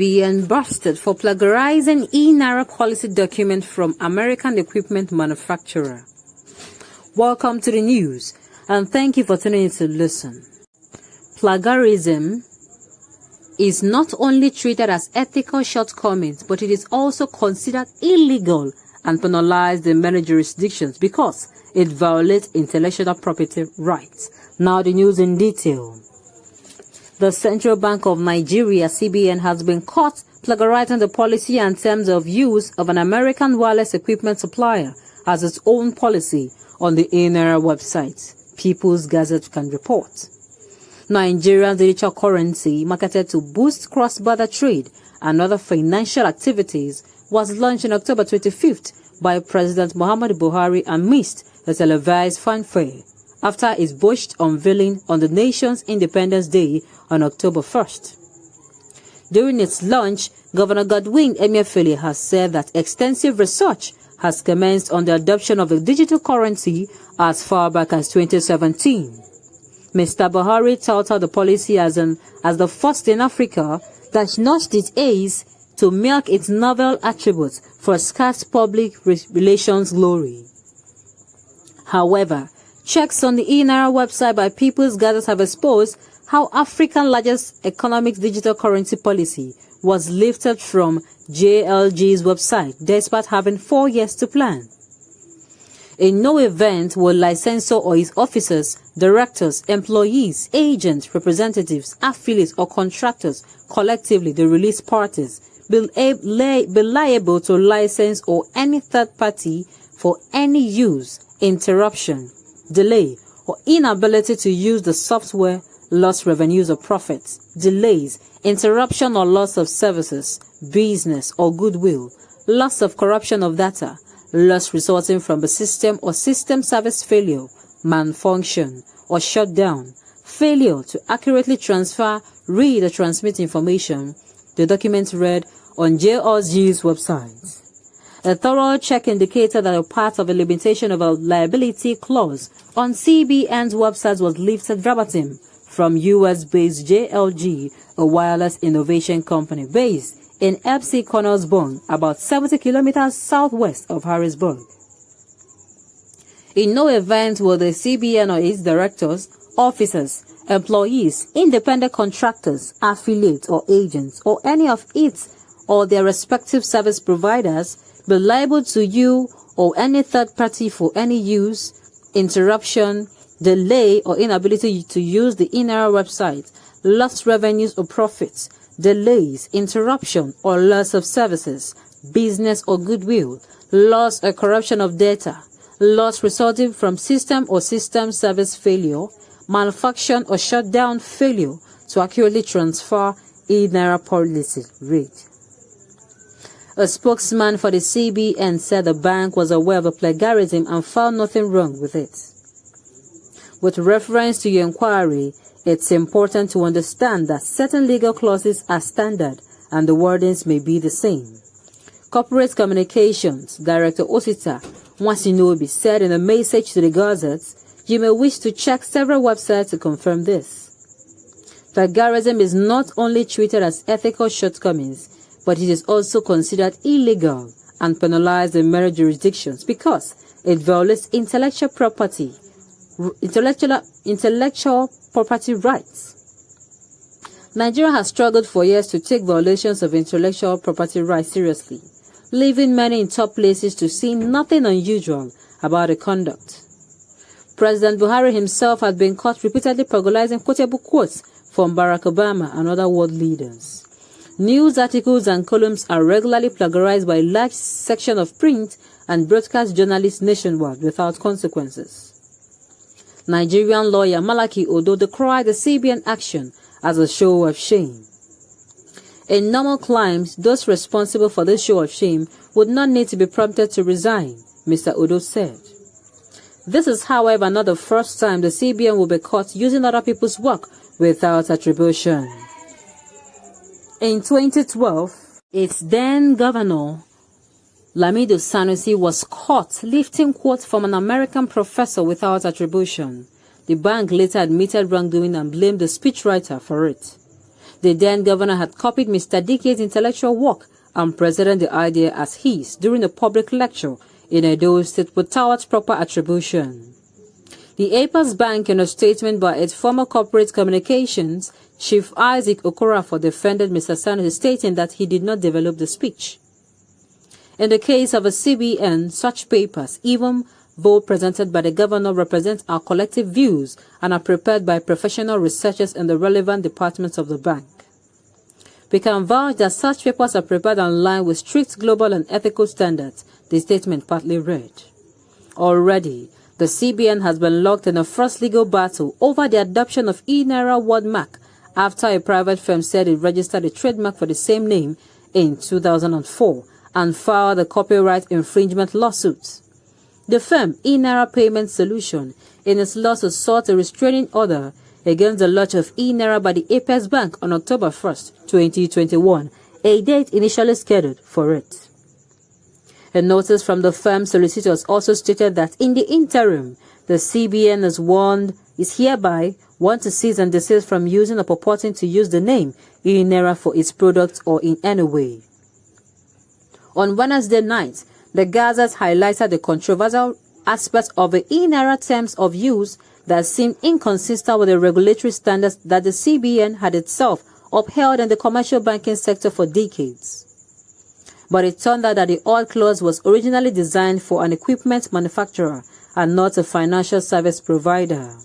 CBN busted for plagiarizing eNAIRA policy document from American equipment manufacturer. Welcome to the news, and thank you for tuning in to listen. Plagiarism is not only treated as ethical shortcomings, but it is also considered illegal and penalized in many jurisdictions because it violates intellectual property rights. Now the news in detail. The Central Bank of Nigeria, CBN, has been caught plagiarizing the policy and terms of use of an American wireless equipment supplier as its own policy on the eNAIRA website. People's Gazette can report. Nigeria's digital currency, marketed to boost cross-border trade and other financial activities, was launched on October 25th by President Muhammadu Buhari amidst a televised fanfare after his botched unveiling on the nation's Independence Day on October 1st. During its launch, Governor Godwin Emefiele has said that extensive research has commenced on the adoption of a digital currency as far back as 2017. Mr. Buhari touted the policy as the first in Africa that notched its aims to milk its novel attributes for scarce public relations glory. However, checks on the eNAIRA website by People's Gazette have exposed how Africa's largest economic digital currency policy was lifted from JLG's website despite having 4 years to plan. In no event will licensor or his officers, directors, employees, agents, representatives, affiliates or contractors, collectively the released parties, be liable to license or any third party for any use, interruption, delay, or inability to use the software, lost revenues or profits, delays, interruption or loss of services, business or goodwill, loss of corruption of data, loss resulting from the system or system service failure, malfunction or shutdown, failure to accurately transfer, read or transmit information, the document read on JLG's website. A thorough check indicated that a part of a limitation of a liability clause on CBN's website was lifted verbatim from US-based JLG, a wireless innovation company based in FC Cornersburg, about 70 kilometers southwest of Harrisburg. In no event will the CBN or its directors, officers, employees, independent contractors, affiliates or agents, or any of its or their respective service providers be liable to you or any third party for any use, interruption, delay or inability to use the eNAIRA website, lost revenues or profits, delays, interruption or loss of services, business or goodwill, loss or corruption of data, loss resulting from system or system service failure, malfunction or shutdown failure to accurately transfer eNAIRA policy rate. A spokesman for the CBN said the bank was aware of the plagiarism and found nothing wrong with it. With reference to your inquiry, it's important to understand that certain legal clauses are standard and the wordings may be the same. Corporate Communications Director Osita ong R0UBLE said in a message to the Gazette, you may wish to check several websites to confirm this. Plagiarism is not only treated as ethical shortcomings, but it is also considered illegal and penalized in many jurisdictions because it violates intellectual property rights. Nigeria has struggled for years to take violations of intellectual property rights seriously, leaving many in top places to see nothing unusual about the conduct. President Buhari himself had been caught repeatedly plagiarizing quotable quotes from Barack Obama and other world leaders. News articles and columns are regularly plagiarized by a large section of print and broadcast journalists nationwide without consequences. Nigerian lawyer Malaki Odo decried the CBN action as a show of shame. In normal climes, those responsible for this show of shame would not need to be prompted to resign, Mr. Odo said. This is, however, not the first time the CBN will be caught using other people's work without attribution. In 2012, its then governor, Lamido Sanusi, was caught lifting quotes from an American professor without attribution. The bank later admitted wrongdoing and blamed the speechwriter for it. The then governor had copied Mr. Dike's intellectual work and presented the idea as his during a public lecture in Edo State without proper attribution. The Apex Bank, in a statement by its former corporate communications, Chief Isaac Okorafor defended Mr. Sani, stating that he did not develop the speech. In the case of a CBN, such papers, even though presented by the governor, represent our collective views and are prepared by professional researchers in the relevant departments of the bank. We can vouch that such papers are prepared in line with strict global and ethical standards, the statement partly read. Already, the CBN has been locked in a first legal battle over the adoption of eNAIRA wordmark after a private firm said it registered a trademark for the same name in 2004 and filed a copyright infringement lawsuit. The firm, eNAIRA Payment Solution, in its lawsuit sought a restraining order against the launch of eNAIRA by the Apex Bank on October 1, 2021, a date initially scheduled for it. A notice from the firm's solicitors also stated that in the interim, the CBN is hereby warned to cease and desist from using or purporting to use the name eNAIRA for its products or in any way. On Wednesday night, the Gazette highlighted the controversial aspects of the eNAIRA terms of use that seemed inconsistent with the regulatory standards that the CBN had itself upheld in the commercial banking sector for decades. But it turned out that the odd clause was originally designed for an equipment manufacturer and not a financial service provider.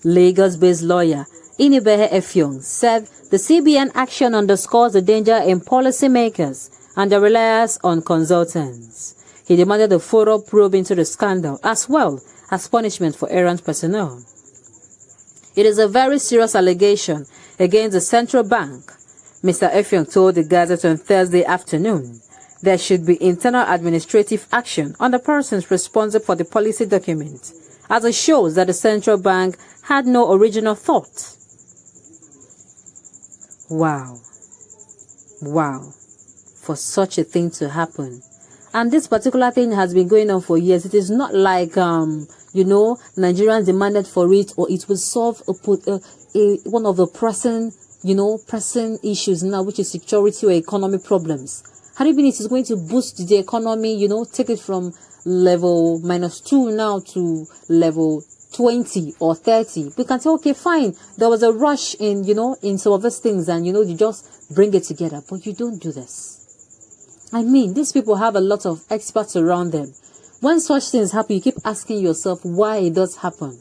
Lagos-based lawyer Inibehe Effiong said the CBN action underscores the danger in policymakers and the reliance on consultants. He demanded a thorough probe into the scandal as well as punishment for errant personnel. It is a very serious allegation against the central bank, Mr. Effiong told the Gazette on Thursday afternoon. There should be internal administrative action on the persons responsible for the policy document, as it shows that the central bank had no original thought. Wow. Wow. For such a thing to happen. And this particular thing has been going on for years. It is not like, Nigerians demanded for it or it will solve one of the pressing issues now, which is security or economy problems. Had it been it is going to boost the economy, take it from level -2 now to level 20 or 30. We can say, okay, fine. There was a rush in some of these things and, you just bring it together. But you don't do this. I mean, these people have a lot of experts around them. When such things happen, you keep asking yourself why it does happen.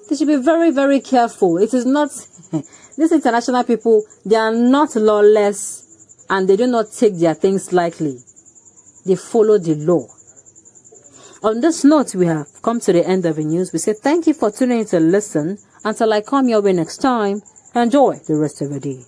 They should be very, very careful. It is not... These international people, they are not lawless and they do not take their things lightly. They follow the law. On this note, we have come to the end of the news. We say thank you for tuning in to listen. Until I come your way next time, enjoy the rest of the day.